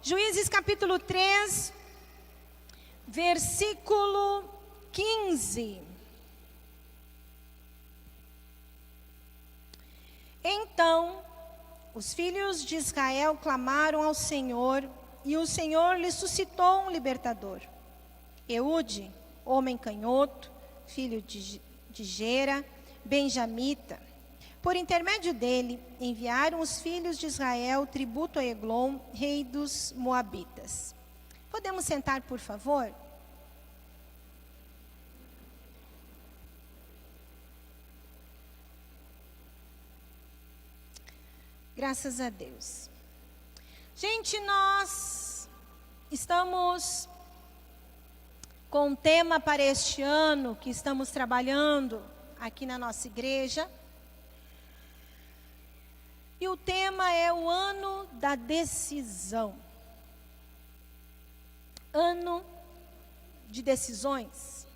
Juízes capítulo 3, versículo 15. Então, os filhos de Israel clamaram ao Senhor, e o Senhor lhes suscitou um libertador. Eude, homem canhoto, filho de Gera, benjamita. Por intermédio dele, enviaram os filhos de Israel tributo a Eglon, rei dos Moabitas. Podemos sentar, por favor? Graças a Deus. Gente, nós estamos com um tema para este ano que estamos trabalhando aqui na nossa igreja. E o tema é o ano da decisão. Ano de decisões.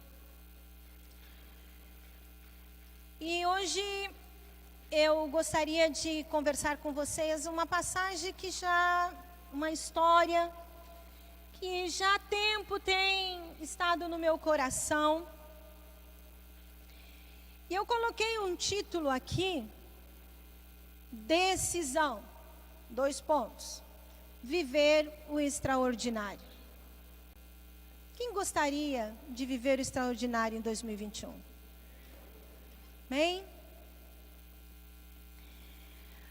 E hoje eu gostaria de conversar com vocês uma passagem uma história que já há tempo tem estado no meu coração. E eu coloquei um título aqui, Decisão, 2 pontos, viver o extraordinário. Quem gostaria de viver o extraordinário em 2021? Amém?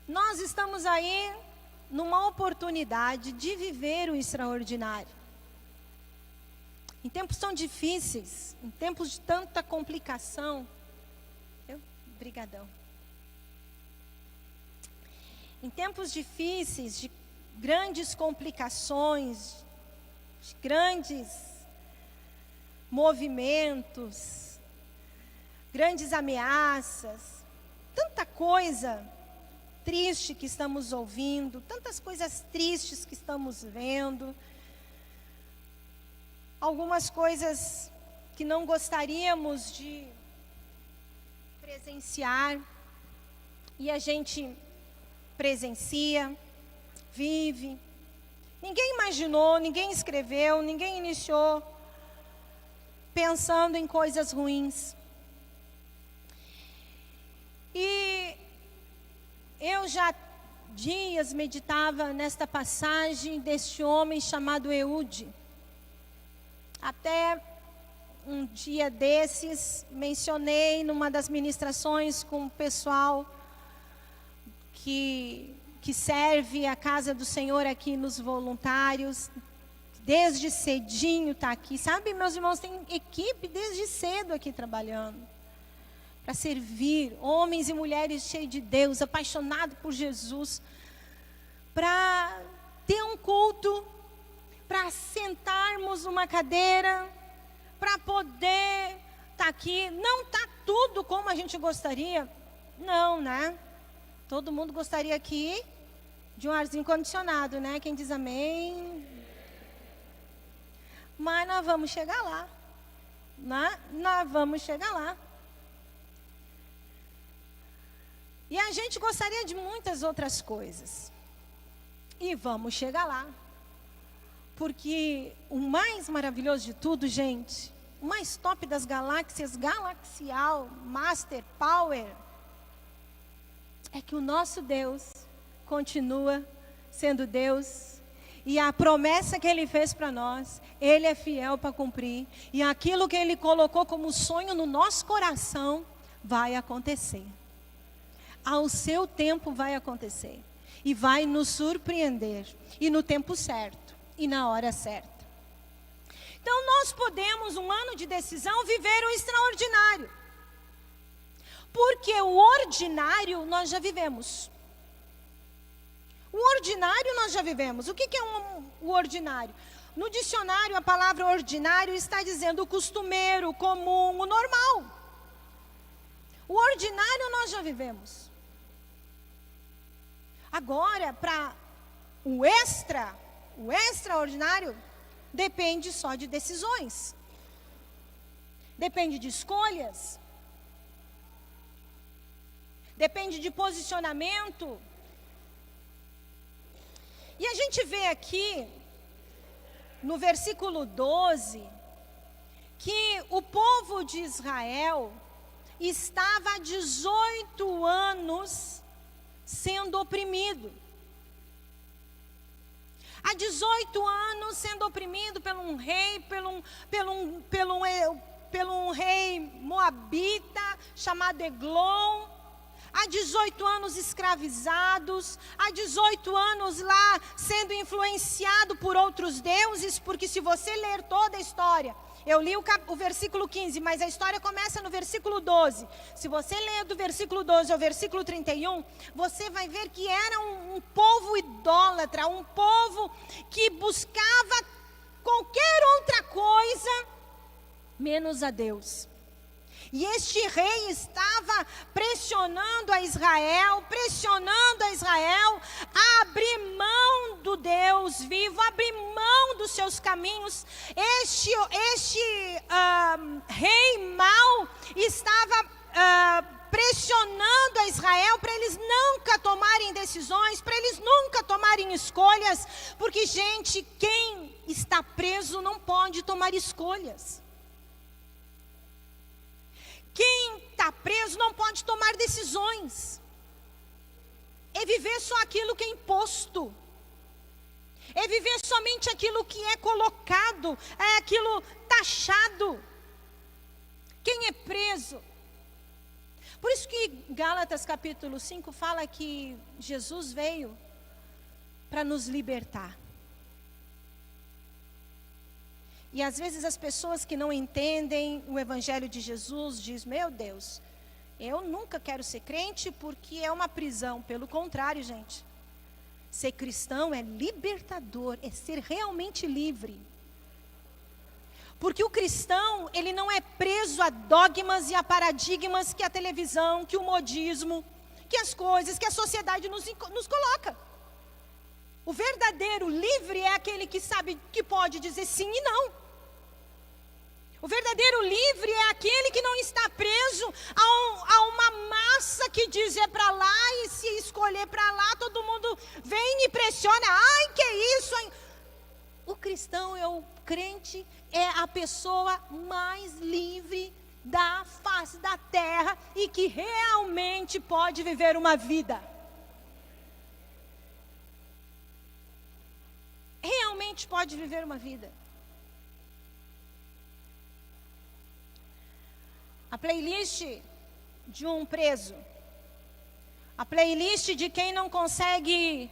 Nós estamos aí numa oportunidade de viver o extraordinário. Em tempos tão difíceis, em tempos de tanta complicação. Brigadão. Em tempos difíceis, de grandes complicações, de grandes movimentos, grandes ameaças, tanta coisa triste que estamos ouvindo, tantas coisas tristes que estamos vendo, algumas coisas que não gostaríamos de presenciar, e a gente presencia, vive. Ninguém imaginou, ninguém escreveu, ninguém iniciou pensando em coisas ruins. E eu já dias meditava nesta passagem deste homem chamado Eude. Até um dia desses, mencionei numa das ministrações com o pessoal que serve a casa do Senhor aqui nos voluntários. Desde cedinho está aqui. Sabe, meus irmãos, tem equipe desde cedo aqui trabalhando. Para servir, homens e mulheres cheios de Deus, apaixonados por Jesus, para ter um culto, para sentarmos numa cadeira, para poder estar aqui. Não está tudo como a gente gostaria, não, né? Todo mundo gostaria aqui de um arzinho condicionado, né? Quem diz amém? Mas nós vamos chegar lá, né? Nós vamos chegar lá. E a gente gostaria de muitas outras coisas. E vamos chegar lá. Porque o mais maravilhoso de tudo, gente, o mais top das galáxias, galaxial, master, power, é que o nosso Deus continua sendo Deus. E a promessa que Ele fez para nós, Ele é fiel para cumprir. E aquilo que Ele colocou como sonho no nosso coração, vai acontecer. Ao seu tempo vai acontecer. E vai nos surpreender. E no tempo certo. E na hora certa. Então nós podemos, um ano de decisão, viver o extraordinário. Porque o ordinário nós já vivemos. O ordinário nós já vivemos. O que é o ordinário? No dicionário, a palavra ordinário está dizendo o costumeiro, o comum, o normal. O ordinário nós já vivemos. Agora, para o extraordinário, depende só de decisões. Depende de escolhas. Depende de posicionamento. E a gente vê aqui no versículo 12, que o povo de Israel estava há 18 anos sendo oprimido. Há 18 anos sendo oprimido por um rei, pelo um rei moabita chamado Eglon. Há 18 anos escravizados, há 18 anos lá sendo influenciado por outros deuses, porque se você ler toda a história, eu li o versículo 15, mas a história começa no versículo 12. Se você ler do versículo 12 ao versículo 31, você vai ver que era um povo idólatra, um povo que buscava qualquer outra coisa menos a Deus. E este rei estava pressionando a Israel a abrir mão do Deus vivo, abrir mão dos seus caminhos. Este rei mau estava pressionando a Israel para eles nunca tomarem decisões, para eles nunca tomarem escolhas, porque, gente, quem está preso não pode tomar escolhas. Quem está preso não pode tomar decisões. É viver só aquilo que é imposto. É viver somente aquilo que é colocado, é aquilo taxado. Quem é preso? Por isso que Gálatas capítulo 5 fala que Jesus veio para nos libertar. E às vezes as pessoas que não entendem o Evangelho de Jesus dizem: meu Deus, eu nunca quero ser crente porque é uma prisão. Pelo contrário, gente, ser cristão é libertador, é ser realmente livre. Porque o cristão, ele não é preso a dogmas e a paradigmas que a televisão, que o modismo, que as coisas, que a sociedade nos coloca. O verdadeiro livre é aquele que sabe que pode dizer sim e não. O verdadeiro livre é aquele que não está preso a uma massa que diz é para lá, e se escolher para lá, todo mundo vem e pressiona. Ai, que isso? Ai. O cristão, o crente, é a pessoa mais livre da face da terra e que realmente pode viver uma vida. Realmente pode viver uma vida. A playlist de um preso, a playlist de quem não consegue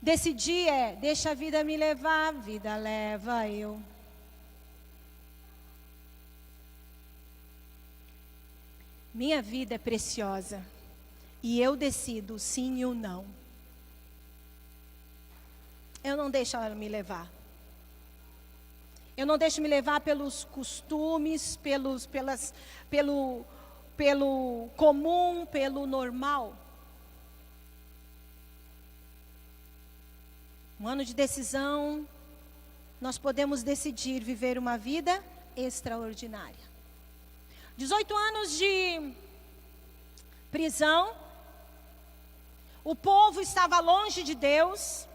decidir é: deixa a vida me levar, a vida leva eu. Minha vida é preciosa e eu decido sim ou não. Eu não deixo ela me levar. Eu não deixo me levar pelos costumes, pelo comum, pelo normal. Um ano de decisão, nós podemos decidir viver uma vida extraordinária. 18 anos de prisão, o povo estava longe de Deus,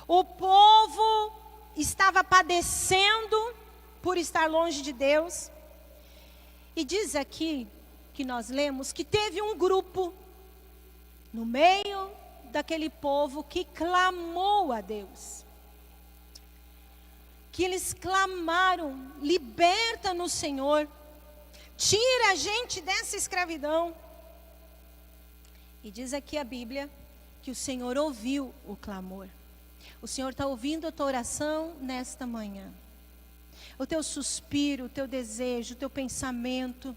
o povo estava padecendo por estar longe de Deus. E diz aqui, que nós lemos, que teve um grupo no meio daquele povo que clamou a Deus. Que eles clamaram: liberta-nos, Senhor, tira a gente dessa escravidão. E diz aqui a Bíblia que o Senhor ouviu o clamor. O Senhor está ouvindo a tua oração nesta manhã. O teu suspiro, o teu desejo, o teu pensamento,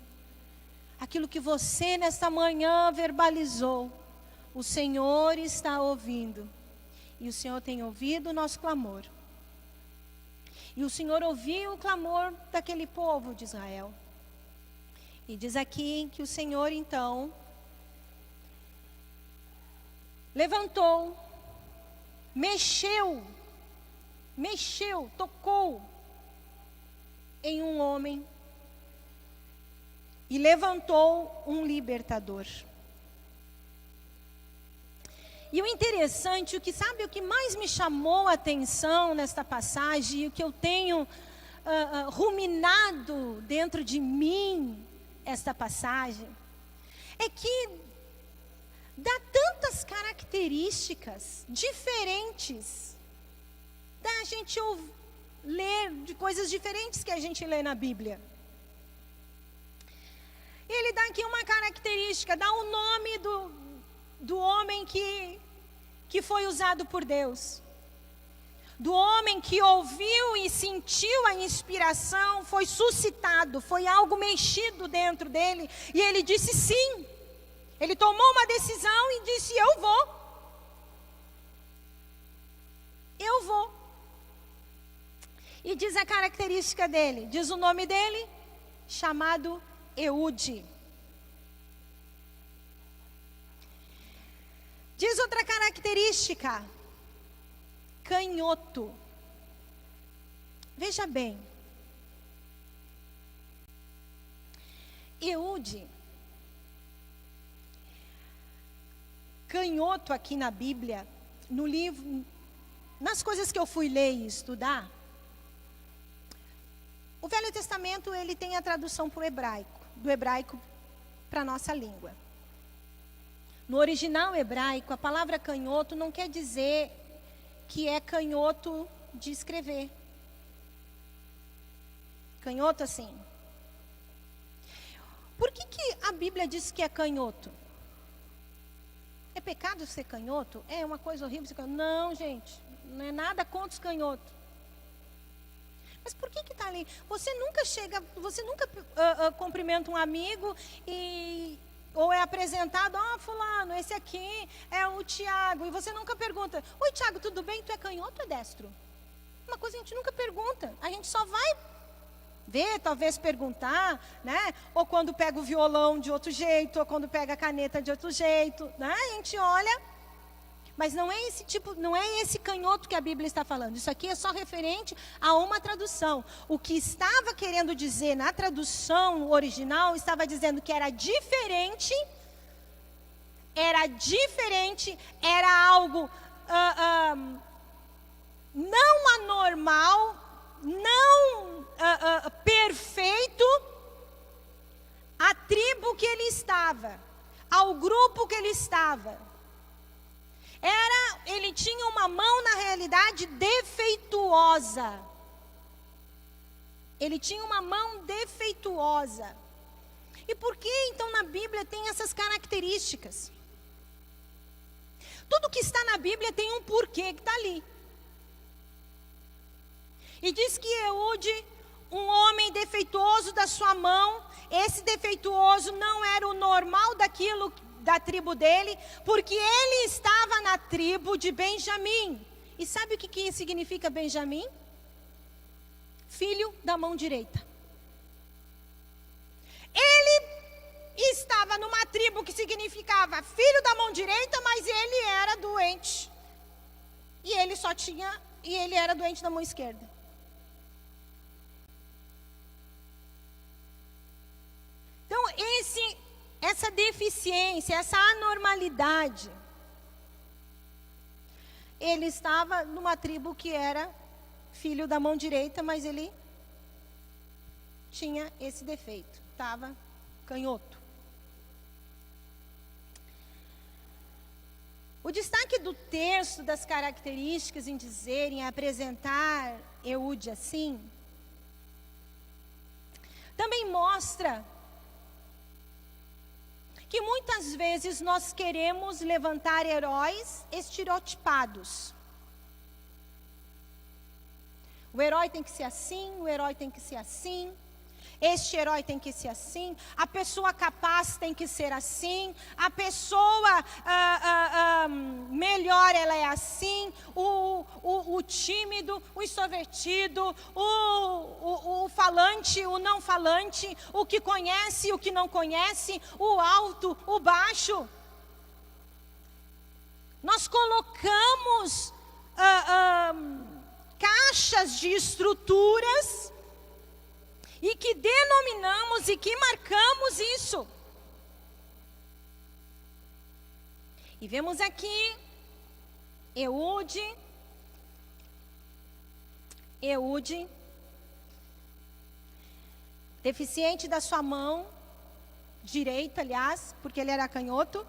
aquilo que você nesta manhã verbalizou, o Senhor está ouvindo. E o Senhor tem ouvido o nosso clamor. E o Senhor ouviu o clamor daquele povo de Israel. E diz aqui que o Senhor então levantou, mexeu, tocou em um homem e levantou um libertador. E o interessante, sabe o que mais me chamou a atenção nesta passagem, e o que eu tenho ruminado dentro de mim, esta passagem, é que dá tantas características diferentes da gente ler, de coisas diferentes que a gente lê na Bíblia. Ele dá aqui uma característica, dá o nome do homem que foi usado por Deus. Do homem que ouviu e sentiu a inspiração, foi suscitado, foi algo mexido dentro dele, e ele disse sim. Ele tomou uma decisão e disse: eu vou. Eu vou. E diz a característica dele, diz o nome dele, chamado Eude. Diz outra característica, canhoto. Veja bem, Eude, canhoto aqui na Bíblia, no livro, nas coisas que eu fui ler e estudar, o Velho Testamento ele tem a tradução para o hebraico, do hebraico para a nossa língua. No original hebraico, a palavra canhoto não quer dizer que é canhoto de escrever. Canhoto assim. Por que a Bíblia diz que é canhoto? É pecado ser canhoto? É uma coisa horrível ser canhoto? Não, gente. Não é nada contra os canhotos. Mas por que está ali? Você nunca cumprimenta um amigo ou é apresentado, fulano, esse aqui é o Tiago, e você nunca pergunta: oi Tiago, tudo bem? Tu é canhoto ou é destro? Uma coisa a gente nunca pergunta, a gente só vai ver, talvez perguntar, né? Ou quando pega o violão de outro jeito, ou quando pega a caneta de outro jeito, né? A gente olha. Mas não é não é esse canhoto que a Bíblia está falando. Isso aqui é só referente a uma tradução. O que estava querendo dizer na tradução original, estava dizendo que era diferente, era algo não anormal, não perfeito, à tribo que ele estava, ao grupo que ele estava. Ele tinha uma mão, na realidade, defeituosa. Ele tinha uma mão defeituosa. E por que, então, na Bíblia tem essas características? Tudo que está na Bíblia tem um porquê que está ali. E diz que Eude, um homem defeituoso da sua mão, esse defeituoso não era o normal da tribo dele, porque ele estava na tribo de Benjamim. E sabe o que significa Benjamim? Filho da mão direita. Ele estava numa tribo que significava filho da mão direita, mas ele era doente. E ele era doente da mão esquerda. Então, essa deficiência, essa anormalidade, ele estava numa tribo que era filho da mão direita, mas ele tinha esse defeito, estava canhoto. O destaque do texto, das características em dizerem, apresentar Eude assim, também mostra que muitas vezes nós queremos levantar heróis estereotipados. O herói tem que ser assim, o herói tem que ser assim, este herói tem que ser assim, a pessoa capaz tem que ser assim, a pessoa melhor ela é assim, o tímido, o extrovertido, o falante, o não falante, o que conhece, o que não conhece, o alto, o baixo. Nós colocamos caixas de estruturas e que denominamos e que marcamos isso. E vemos aqui Eude, deficiente da sua mão direita, aliás, porque ele era canhoto,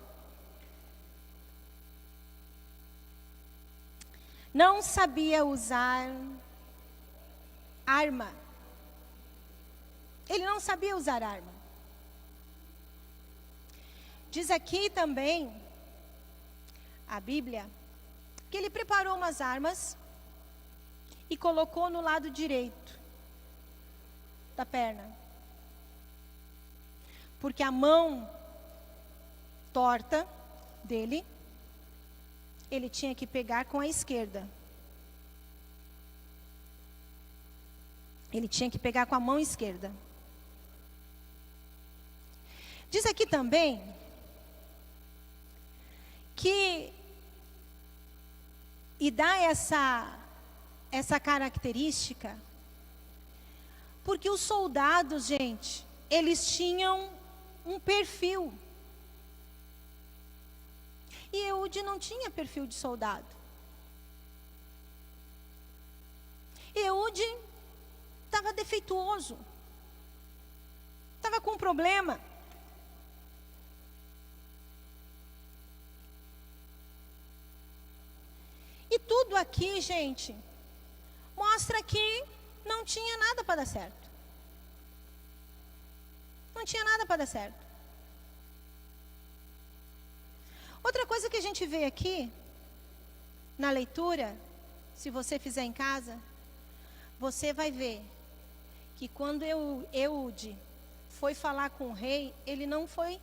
não sabia usar arma. Ele não sabia usar arma. Diz aqui também a Bíblia que ele preparou umas armas e colocou no lado direito da perna. Porque a mão torta dele, ele tinha que pegar com a esquerda. Ele tinha que pegar com a mão esquerda. Diz aqui também que, e dá essa característica, porque os soldados, gente, eles tinham um perfil. E Eude não tinha perfil de soldado. Eude estava defeituoso. Estava com problema. E tudo aqui, gente, mostra que não tinha nada para dar certo. Não tinha nada para dar certo. Outra coisa que a gente vê aqui, na leitura, se você fizer em casa, você vai ver que quando Eude foi falar com o rei, ele não foi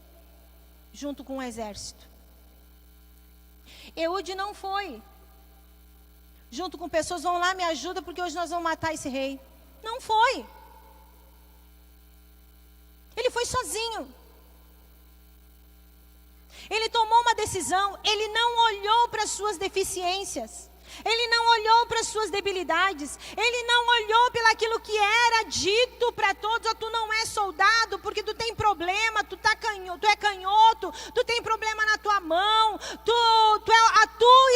junto com o exército. Eude não foi junto com pessoas, vão lá, me ajuda, porque hoje nós vamos matar esse rei. Não foi. Ele foi sozinho. Ele tomou uma decisão, ele não olhou para as suas deficiências, ele não olhou para as suas debilidades, ele não olhou pelo aquilo que era dito para todos: oh, tu não és soldado porque tu tem problema, tu é canhoto, tu tem problema na tua mão, tu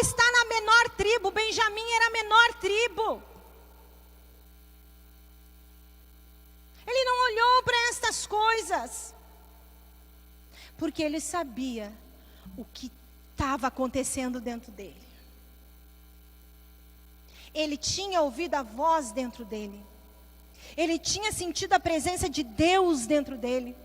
está na menor tribo. Benjamim era a menor tribo. Ele não olhou para estas coisas, porque ele sabia o que estava acontecendo dentro dele. Ele tinha ouvido a voz dentro dele. Ele tinha sentido a presença de Deus dentro dele.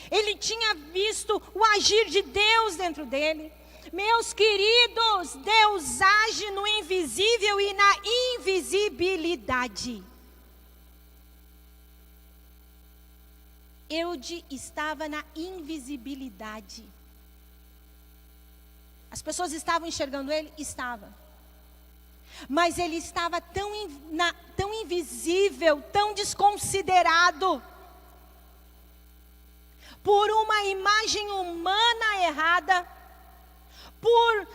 Ele tinha visto o agir de Deus dentro dele. Meus queridos, Deus age no invisível e na invisibilidade. Eude estava na invisibilidade. As pessoas estavam enxergando ele? Estava. Mas ele estava tão invisível, tão desconsiderado, por uma imagem humana errada, por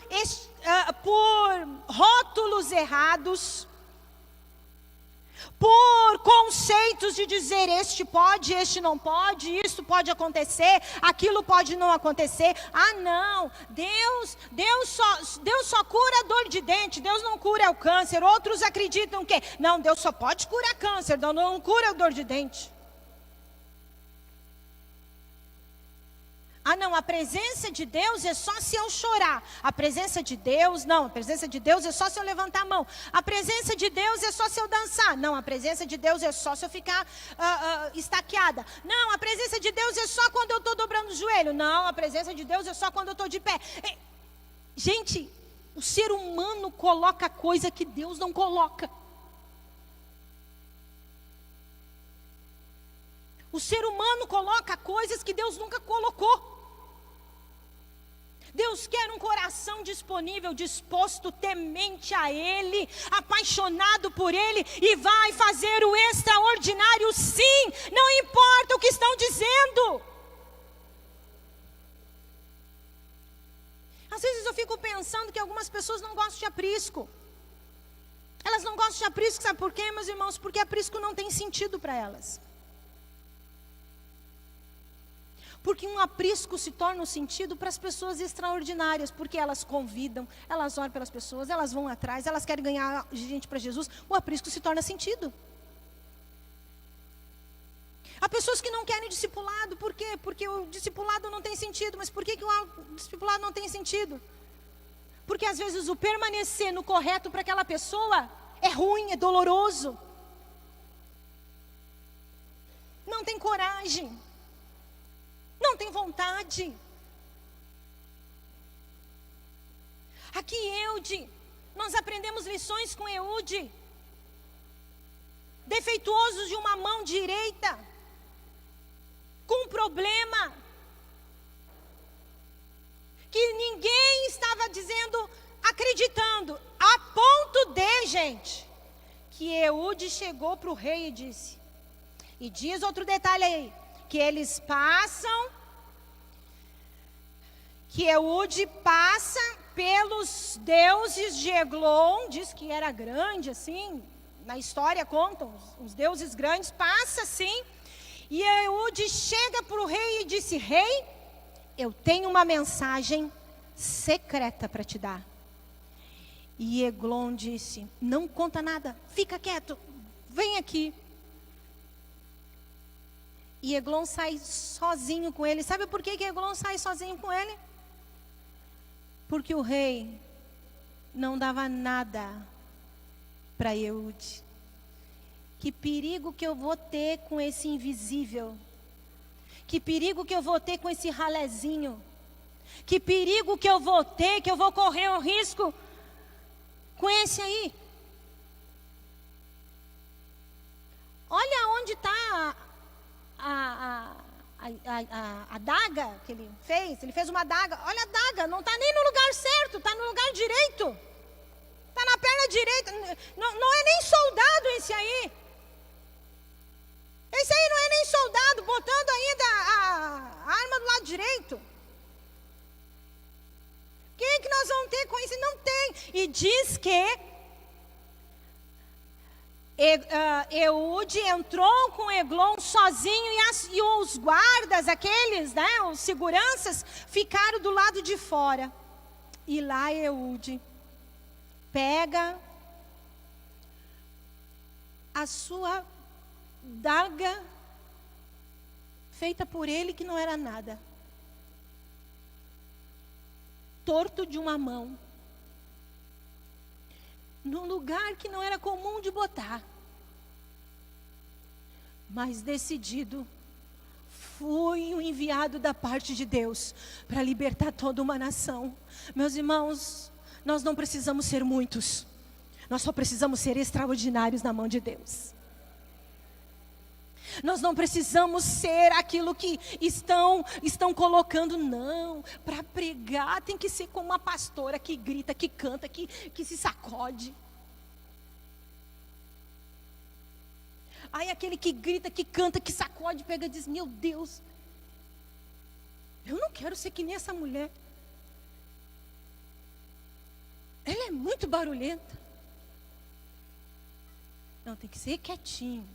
rótulos errados, por conceitos de dizer: este pode, este não pode, isso pode acontecer, aquilo pode não acontecer. Ah, não, Deus só cura a dor de dente, Deus não cura o câncer. Outros acreditam que, não, Deus só pode curar câncer, Deus não cura a dor de dente. Ah, não, a presença de Deus é só se eu chorar. A presença de Deus, não, a presença de Deus é só se eu levantar a mão. A presença de Deus é só se eu dançar. Não, a presença de Deus é só se eu ficar estaqueada. Não, a presença de Deus é só quando eu estou dobrando o joelho. Não, a presença de Deus é só quando eu estou de pé. Gente, o ser humano coloca coisa que Deus não coloca. O ser humano coloca coisas que Deus nunca colocou. Deus quer um coração disponível, disposto, temente a Ele, apaixonado por Ele, e vai fazer o extraordinário, sim, não importa o que estão dizendo. Às vezes eu fico pensando que algumas pessoas não gostam de aprisco. Elas não gostam de aprisco, sabe por quê, meus irmãos? Porque aprisco não tem sentido para elas. Porque um aprisco se torna um sentido para as pessoas extraordinárias, porque elas convidam, elas oram pelas pessoas, elas vão atrás, elas querem ganhar gente para Jesus. O aprisco se torna sentido. Há pessoas que não querem discipulado, por quê? Porque o discipulado não tem sentido. Mas por que o discipulado não tem sentido? Porque às vezes o permanecer no correto para aquela pessoa é ruim, é doloroso. Não tem coragem. Não tem vontade. Aqui Eude, nós aprendemos lições com Eude. Defeituosos de uma mão direita, com um problema, que ninguém estava dizendo, acreditando, a ponto de, gente, que Eude chegou para o rei e disse, e diz outro detalhe aí, que eles passam, que Eude passa pelos deuses de Eglon, diz que era grande assim, na história contam, os deuses grandes, passa assim, e Eude chega para o rei e disse, rei, eu tenho uma mensagem secreta para te dar. E Eglon disse, não conta nada, fica quieto, vem aqui. E Eglon sai sozinho com ele. Sabe por que Eglon sai sozinho com ele? Porque o rei não dava nada para Eude. Que perigo que eu vou ter com esse invisível. Que perigo que eu vou ter com esse ralézinho. Que perigo que eu vou ter, que eu vou correr o risco com esse aí. Olha onde está a adaga que ele fez uma adaga, olha a adaga, não está nem no lugar certo, está no lugar direito, está na perna direita, não é nem soldado esse aí não é nem soldado, botando ainda a arma do lado direito. O que nós vamos ter com isso? Não tem. E diz que Eude entrou com Eglon sozinho e os guardas, aqueles, né, os seguranças, ficaram do lado de fora. E lá Eude pega a sua daga, feita por ele que não era nada, torto de uma mão, num lugar que não era comum de botar, mas decidido, fui o enviado da parte de Deus para libertar toda uma nação. Meus irmãos, nós não precisamos ser muitos, nós só precisamos ser extraordinários na mão de Deus. Nós não precisamos ser aquilo que estão colocando, não. Para pregar tem que ser como uma pastora que grita, que canta, que se sacode. Aí aquele que grita, que canta, que sacode, pega e diz, meu Deus, eu não quero ser que nem essa mulher. Ela é muito barulhenta. Não, tem que ser quietinho.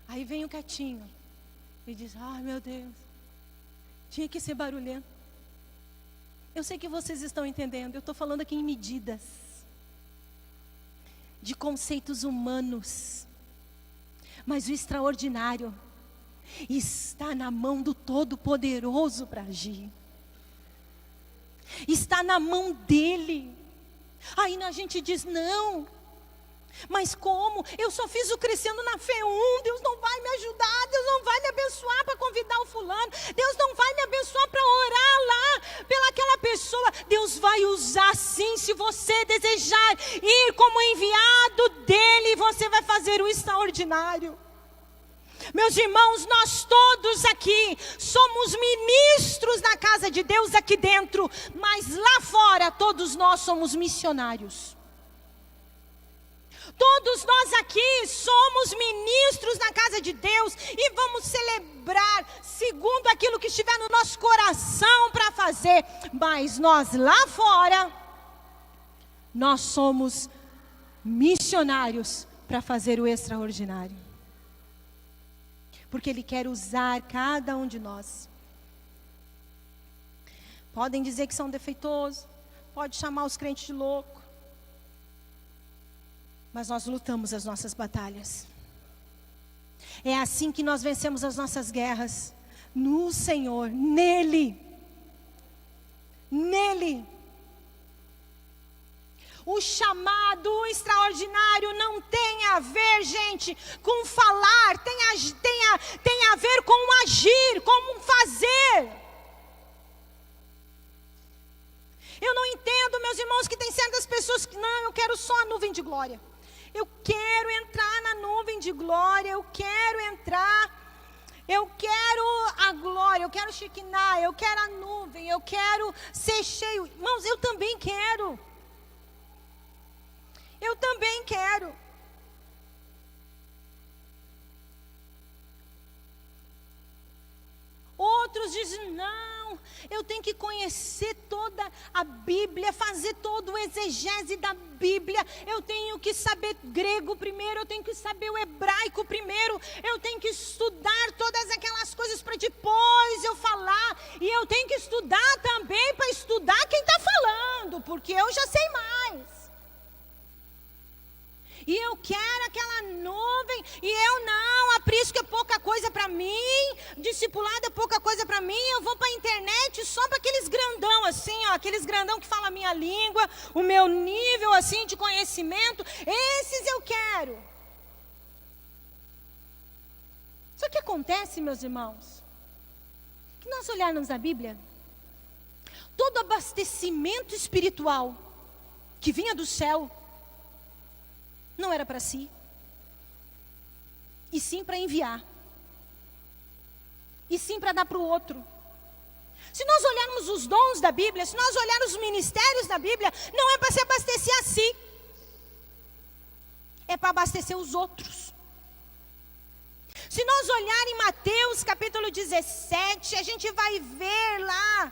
Aí vem o quietinho e diz, meu Deus, tinha que ser barulhento. Eu sei que vocês estão entendendo, eu estou falando aqui em medidas, de conceitos humanos, mas o extraordinário está na mão do Todo-Poderoso para agir, está na mão dele. Aí a gente diz, não, mas como? Eu só fiz o Crescendo na Fé 1, Deus não vai me ajudar, Deus não vai me abençoar para convidar o fulano, Deus não vai me abençoar para orar lá pelaquela pessoa. Deus vai usar sim, se você desejar ir como enviado dele, você vai fazer o extraordinário. Meus irmãos, nós todos aqui somos ministros na casa de Deus aqui dentro, mas lá fora todos nós somos missionários. Todos nós aqui somos ministros na casa de Deus e vamos celebrar segundo aquilo que estiver no nosso coração para fazer. Mas nós lá fora, nós somos missionários para fazer o extraordinário. porque Ele quer usar cada um de nós. Podem dizer que são defeituosos, pode chamar os crentes de louco, mas nós lutamos as nossas batalhas. É assim que nós vencemos as nossas guerras, no Senhor, nele. O chamado extraordinário não tem a ver, gente, com falar, tem a ver com agir, com fazer. Eu não entendo, meus irmãos, que tem certas pessoas que, não, eu quero só a nuvem de glória. Eu quero entrar na nuvem de glória, eu quero a glória, eu quero Shekinah, eu quero a nuvem, eu quero ser cheio. Irmãos, eu também quero. Outros dizem, não, eu tenho que conhecer toda a Bíblia, fazer todo o exegese da Bíblia, eu tenho que saber grego primeiro, eu tenho que saber o hebraico primeiro, eu tenho que estudar todas aquelas coisas para depois eu falar, e eu tenho que estudar também para estudar quem está falando, porque eu já sei mais. E eu quero aquela nuvem, e eu não, aprisco é pouca coisa para mim, discipulado é pouca coisa para mim, eu vou para a internet só para aqueles grandão assim, ó, aqueles grandão que falam a minha língua, o meu nível assim de conhecimento, esses eu quero. Só que acontece, meus irmãos, que nós olharmos a Bíblia, todo abastecimento espiritual que vinha do céu, não era para si, e sim para enviar, e sim para dar para o outro. Se nós olharmos os dons da Bíblia, se nós olharmos os ministérios da Bíblia, não é para se abastecer a si, é para abastecer os outros. Se nós olharmos em Mateus capítulo 17, a gente vai ver lá,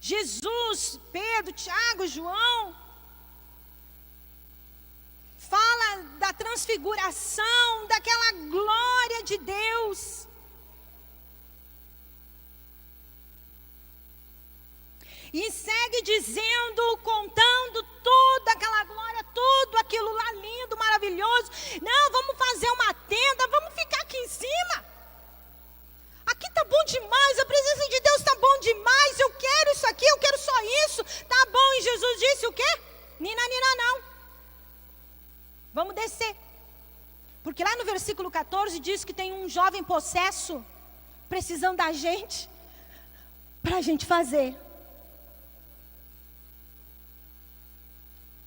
Jesus, Pedro, Tiago, João, fala da transfiguração, daquela glória de Deus. E segue dizendo, contando toda aquela glória, tudo aquilo lá lindo, maravilhoso. Não, vamos fazer uma tenda, vamos ficar aqui em cima. Aqui está bom demais, a presença de Deus está bom demais. Eu quero isso aqui, eu quero só isso. Tá bom, e Jesus disse o quê? Nina, não. Vamos descer. Porque lá no versículo 14 diz que tem um jovem possesso precisando da gente para a gente fazer.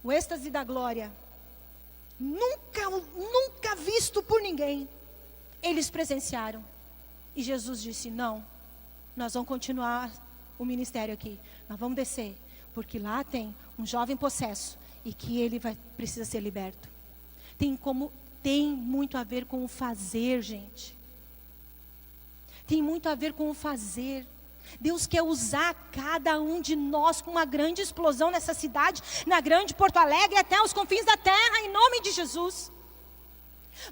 O êxtase da glória, nunca visto por ninguém, eles presenciaram. E Jesus disse, não, nós vamos continuar o ministério aqui, nós vamos descer, porque lá tem um jovem possesso e que ele precisa ser liberto. Tem muito a ver com o fazer, gente. Tem muito a ver com o fazer. Deus quer usar cada um de nós com uma grande explosão nessa cidade, na grande Porto Alegre, até os confins da terra, em nome de Jesus.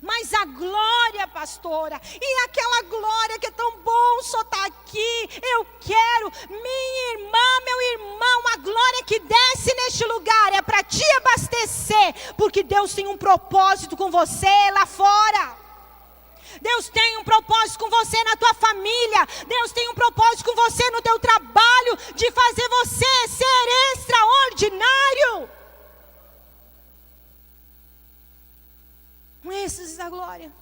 Mas a glória, pastora, e aquela glória que é tão bom só estar aqui, eu quero, minha irmã, meu irmão, a glória que desce neste lugar é para te abastecer, porque Deus tem um propósito com você lá fora. Deus tem um propósito com você na tua família, Deus tem um propósito com você no teu trabalho, de fazer você ser extraordinário. Esses da glória,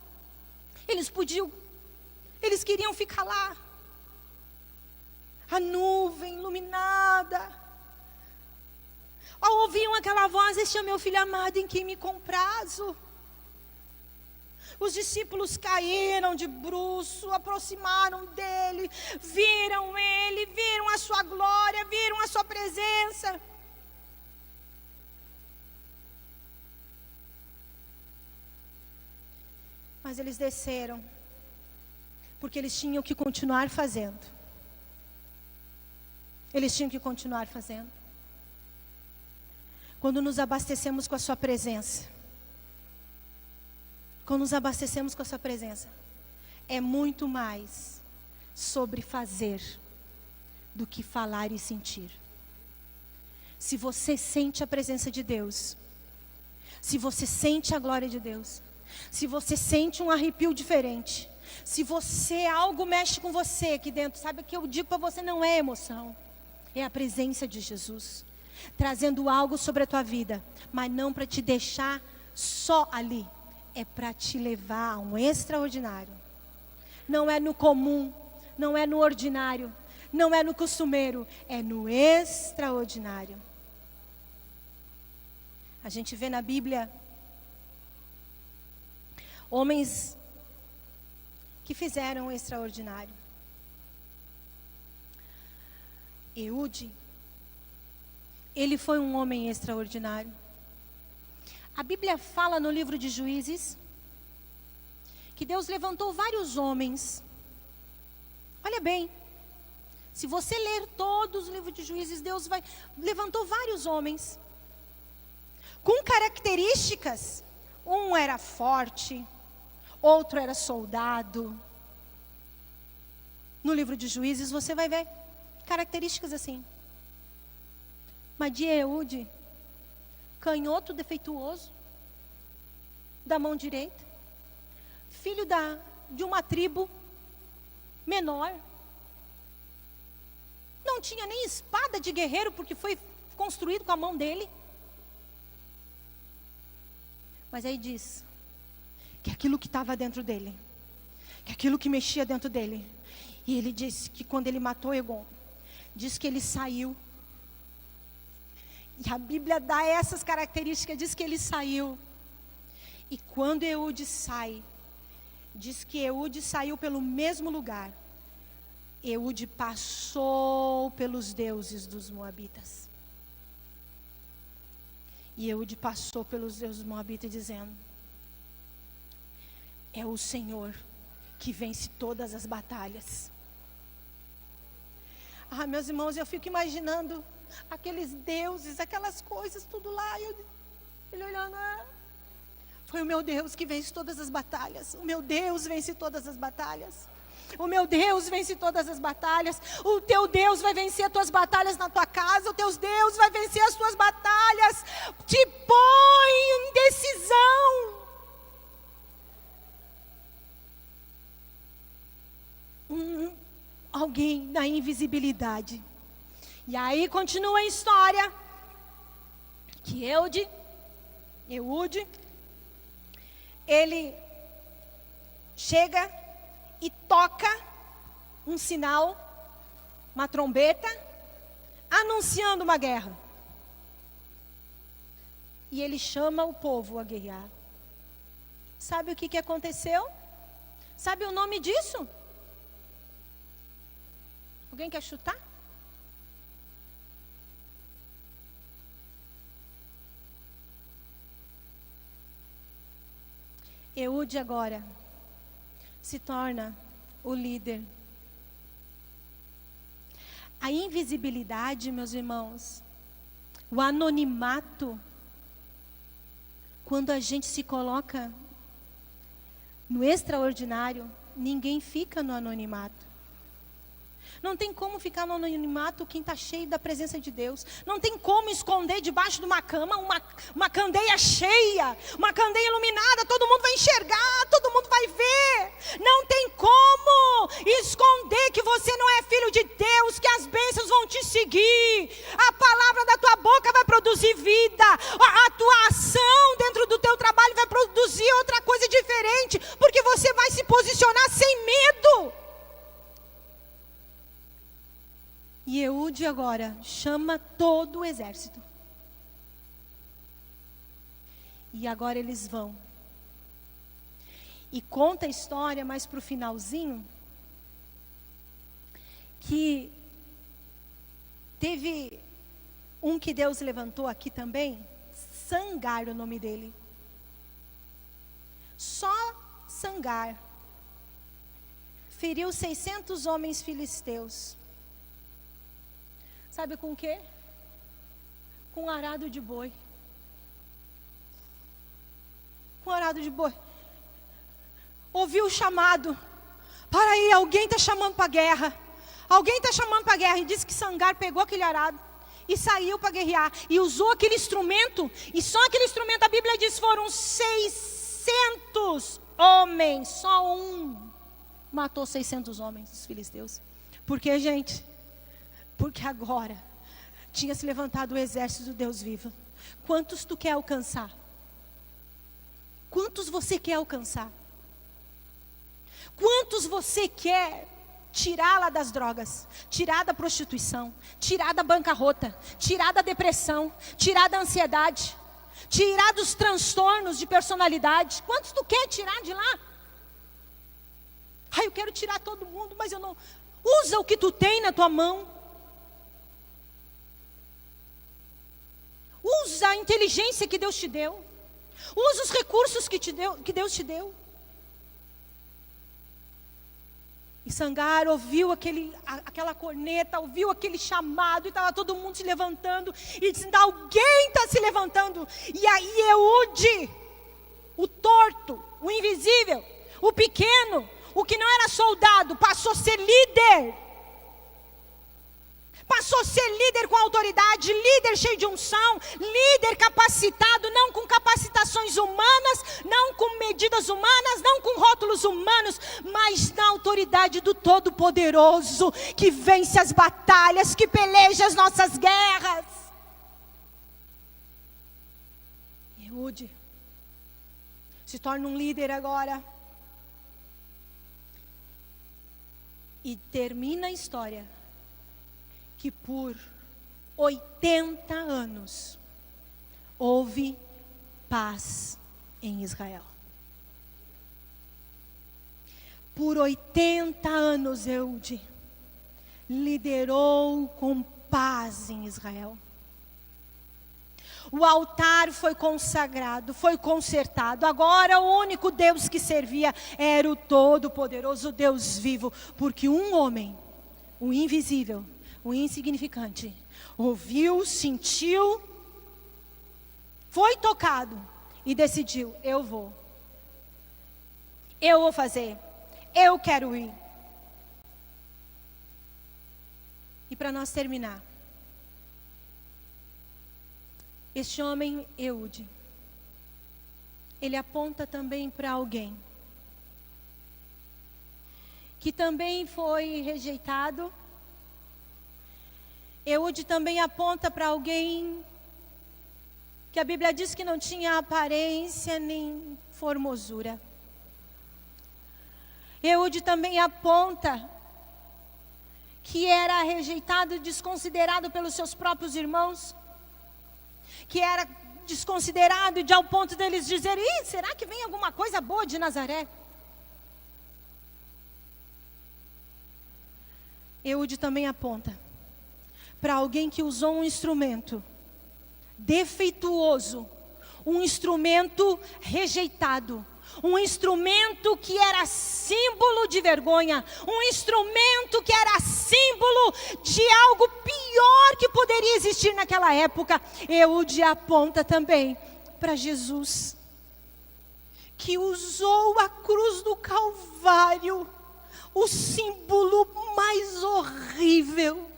eles queriam ficar lá, a nuvem iluminada, ao ouviam aquela voz, este é meu filho amado em quem me comprazo. Os discípulos caíram de bruço, aproximaram dele, viram ele, viram a sua glória, viram a sua presença. Mas eles desceram, porque eles tinham que continuar fazendo. Eles tinham que continuar fazendo. Quando nos abastecemos com a sua presença, quando nos abastecemos com a sua presença, é muito mais sobre fazer do que falar e sentir. Se você sente a presença de Deus, se você sente a glória de Deus, se você sente um arrepio diferente, se algo mexe com você aqui dentro, sabe o que eu digo para você? Não é emoção, é a presença de Jesus, trazendo algo sobre a tua vida, mas não para te deixar só ali, é para te levar a um extraordinário. Não é no comum, não é no ordinário, não é no costumeiro, é no extraordinário. A gente vê na Bíblia homens que fizeram o extraordinário. Eude, ele foi um homem extraordinário. A Bíblia fala no livro de Juízes que Deus levantou vários homens. Olha bem, se você ler todos os livros de Juízes, Deus levantou vários homens com características. Um era forte, outro era soldado. No livro de Juízes você vai ver características assim. Mas de Eude, canhoto defeituoso, da mão direita, filho de uma tribo menor, não tinha nem espada de guerreiro, porque foi construído com a mão dele. Mas aí diz que aquilo que estava dentro dele, que aquilo que mexia dentro dele, e ele disse que quando ele matou Egon, diz que ele saiu, e a Bíblia dá essas características, diz que ele saiu, e quando Eude sai, diz que Eude saiu pelo mesmo lugar, Eude passou pelos deuses dos moabitas. E Eude passou pelos deuses moabitas dizendo: é o Senhor que vence todas as batalhas. Ah, meus irmãos, eu fico imaginando aqueles deuses, aquelas coisas, tudo lá. Ele olhando, foi o meu Deus que vence todas as batalhas. O meu Deus vence todas as batalhas. O meu Deus vence todas as batalhas. O teu Deus vai vencer as tuas batalhas na tua casa. O teu Deus vai vencer as tuas batalhas. Te põe em decisão. Alguém na invisibilidade. E aí continua a história. Que Eude, ele chega e toca um sinal, uma trombeta, anunciando uma guerra. E ele chama o povo a guerrear. Sabe o que aconteceu? Sabe o nome disso? Alguém quer chutar? Eude agora se torna o líder. A invisibilidade, meus irmãos, o anonimato, quando a gente se coloca no extraordinário, ninguém fica no anonimato. Não tem como ficar no anonimato quem está cheio da presença de Deus. Não tem como esconder debaixo de uma cama uma candeia cheia, uma candeia iluminada, todo mundo vai enxergar, todo mundo vai ver. Não tem como esconder que você não é filho de Deus, que as bênçãos vão te seguir. A palavra da tua boca vai produzir vida. A tua ação dentro do teu trabalho vai produzir outra coisa diferente, porque você vai se posicionar sem medo. E Eude agora chama todo o exército. E agora eles vão. E conta a história mais para o finalzinho, que teve um que Deus levantou aqui também, Sangar o nome dele. Só Sangar feriu 600 homens filisteus. Sabe com o quê? Com arado de boi. Com arado de boi. ouviu o chamado. Para aí, alguém está chamando para a guerra. Alguém está chamando para a guerra. E disse que Sangar pegou aquele arado e saiu para guerrear. E usou aquele instrumento. E só aquele instrumento, a Bíblia diz, foram 600 homens. Só um matou 600 homens, os filisteus. Por quê, gente? Porque agora tinha se levantado o exército do Deus vivo. Quantos tu quer alcançar? Quantos você quer alcançar? Quantos você quer tirar lá das drogas, tirar da prostituição, tirar da bancarrota, tirar da depressão, tirar da ansiedade, tirar dos transtornos de personalidade? Quantos tu quer tirar de lá? Eu quero tirar todo mundo, mas eu não. Usa o que tu tem na tua mão. Usa a inteligência que Deus te deu. Usa os recursos que Deus te deu. E Sangar ouviu aquela corneta, ouviu aquele chamado, e estava todo mundo se levantando, e dizendo, alguém está se levantando. E aí Eude, o torto, o invisível, o pequeno, o que não era soldado, passou a ser líder. Passou a ser líder com autoridade, líder cheio de unção, líder capacitado, não com capacitações humanas, não com medidas humanas, não com rótulos humanos, mas na autoridade do Todo-Poderoso, que vence as batalhas, que peleja as nossas guerras. Eude se torna um líder agora. E termina a história que por 80 anos houve paz em Israel. Por 80 anos Eude liderou com paz em Israel. O altar foi consagrado, foi consertado. Agora o único Deus que servia era o Todo-Poderoso, Deus vivo. Porque um homem, o invisível, o insignificante, ouviu, sentiu, foi tocado e decidiu, eu vou fazer, eu quero ir. E para nós terminar, este homem Eude, ele aponta também para alguém que também foi rejeitado. Eude também aponta para alguém que a Bíblia diz que não tinha aparência nem formosura. Eude também aponta que era rejeitado e desconsiderado pelos seus próprios irmãos, que era desconsiderado de ao ponto deles dizerem, será que vem alguma coisa boa de Nazaré? Eude também aponta para alguém que usou um instrumento defeituoso, um instrumento rejeitado, um instrumento que era símbolo de vergonha, um instrumento que era símbolo de algo pior que poderia existir naquela época. Eude aponta também para Jesus, que usou a cruz do Calvário, o símbolo mais horrível,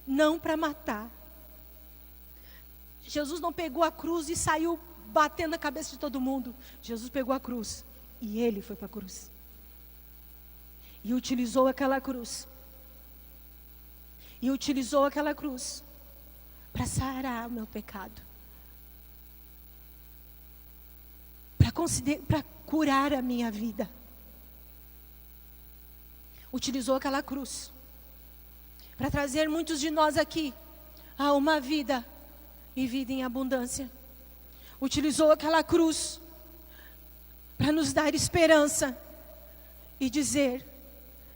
não para matar. Jesus não pegou a cruz e saiu batendo a cabeça de todo mundo. Jesus pegou a cruz e ele foi para a cruz. E utilizou aquela cruz. E utilizou aquela cruz para sarar o meu pecado. Para curar a minha vida. Utilizou aquela cruz para trazer muitos de nós aqui a uma vida e vida em abundância. Utilizou aquela cruz para nos dar esperança e dizer,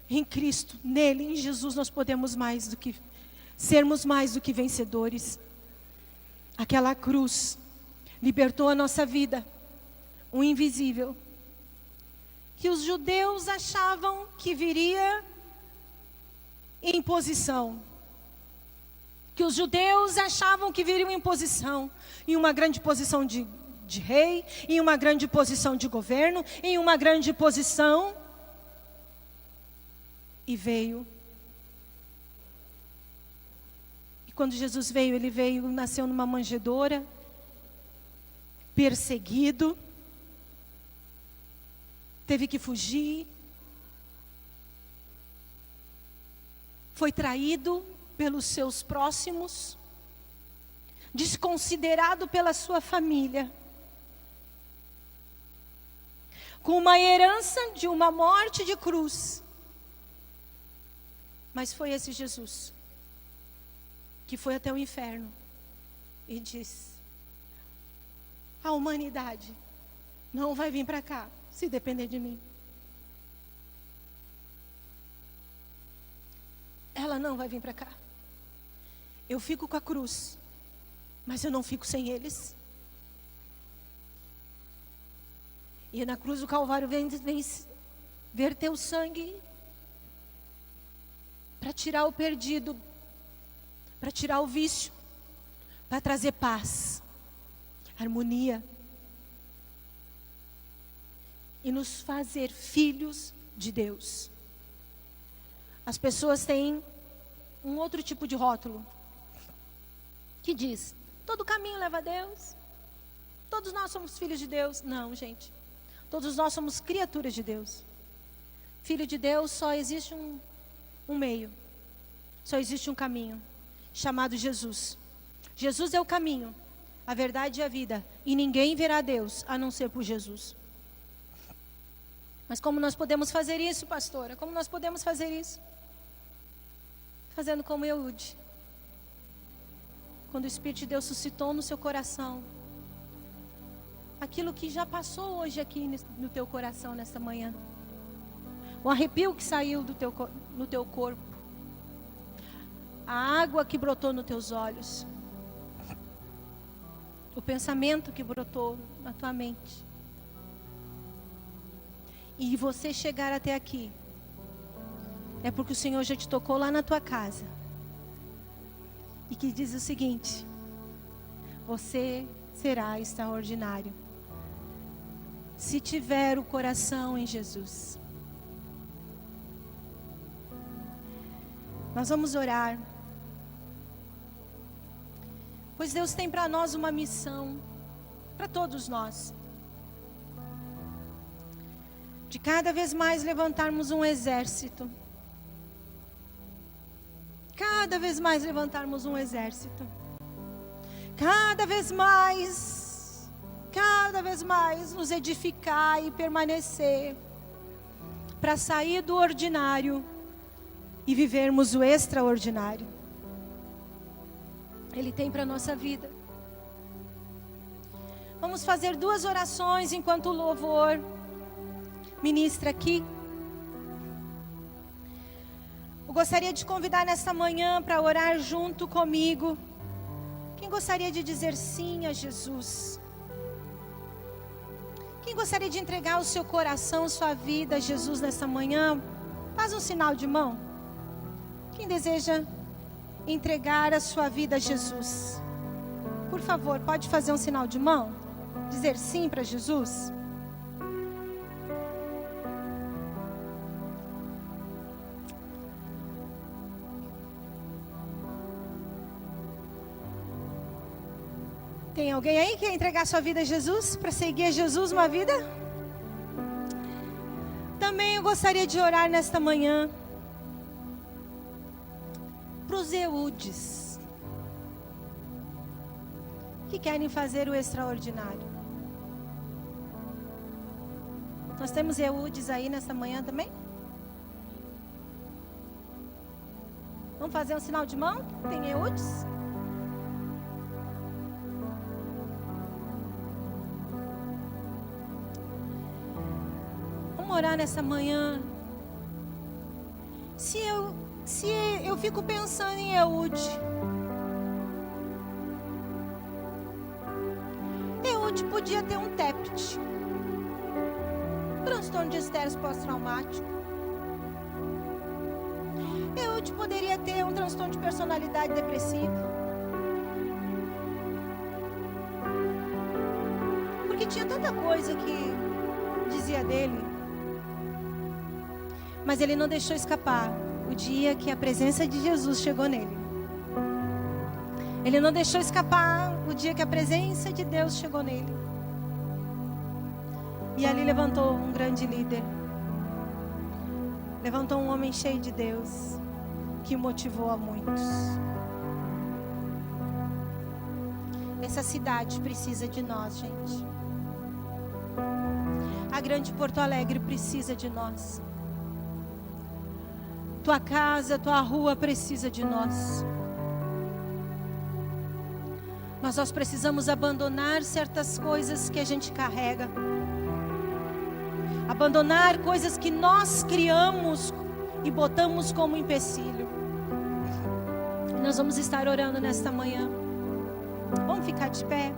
em Cristo, nele, em Jesus, nós podemos sermos mais do que vencedores. Aquela cruz libertou a nossa vida, o invisível, que os judeus achavam que viria em posição, que os judeus achavam que viria em posição, em uma grande posição de de rei, em uma grande posição de governo, em uma grande posição. E veio. E quando Jesus veio, ele veio, nasceu numa manjedoura, perseguido, teve que fugir, foi traído pelos seus próximos, desconsiderado pela sua família, com uma herança de uma morte de cruz. Mas foi esse Jesus que foi até o inferno e disse: a humanidade não vai vir para cá se depender de mim. Ela não vai vir para cá. Eu fico com a cruz, mas eu não fico sem eles. E na cruz do Calvário vem verter o sangue para tirar o perdido, para tirar o vício, para trazer paz, harmonia e nos fazer filhos de Deus. As pessoas têm um outro tipo de rótulo que diz: todo caminho leva a Deus, todos nós somos filhos de Deus. Não, gente, todos nós somos criaturas de Deus. Filho de Deus só existe um meio, só existe um caminho, chamado Jesus. Jesus é o caminho, a verdade e a vida, e ninguém verá a Deus a não ser por Jesus. Mas como nós podemos fazer isso, pastora? Como nós podemos fazer isso? Fazendo como Eude. Quando o Espírito de Deus suscitou no seu coração aquilo que já passou hoje aqui no teu coração nesta manhã, o arrepio que saiu no teu corpo, a água que brotou nos teus olhos, o pensamento que brotou na tua mente, e você chegar até aqui, é porque o Senhor já te tocou lá na tua casa, e que diz o seguinte: você será extraordinário, se tiver o coração em Jesus. Nós vamos orar, pois Deus tem para nós uma missão, para todos nós, de cada vez mais levantarmos um exército, cada vez mais levantarmos um exército, cada vez mais nos edificar e permanecer, para sair do ordinário e vivermos o extraordinário. Ele tem para a nossa vida. Vamos fazer 2 orações enquanto o louvor ministra aqui. Eu gostaria de convidar nesta manhã para orar junto comigo. Quem gostaria de dizer sim a Jesus? Quem gostaria de entregar o seu coração, sua vida a Jesus nesta manhã? Faz um sinal de mão. Quem deseja entregar a sua vida a Jesus? Por favor, pode fazer um sinal de mão? Dizer sim para Jesus? Tem alguém aí que quer entregar sua vida a Jesus? Para seguir a Jesus uma vida? Também eu gostaria de orar nesta manhã para os Eudes que querem fazer o extraordinário. Nós temos Eudes aí nesta manhã também? Vamos fazer um sinal de mão? Tem Eudes? Vamos orar nessa manhã. Se eu fico pensando em Eude, podia ter um TEPT, transtorno de estresse pós-traumático. Eude poderia ter um transtorno de personalidade depressiva. porque tinha tanta coisa que dizia dele. Mas ele não deixou escapar o dia que a presença de Jesus chegou nele. Ele não deixou escapar o dia que a presença de Deus chegou nele. E ali levantou um grande líder. Levantou um homem cheio de Deus, que motivou a muitos. Essa cidade precisa de nós, gente. A grande Porto Alegre precisa de nós. Tua casa, tua rua precisa de nós. Mas nós precisamos abandonar certas coisas que a gente carrega. Abandonar coisas que nós criamos e botamos como empecilho. Nós vamos estar orando nesta manhã. Vamos ficar de pé.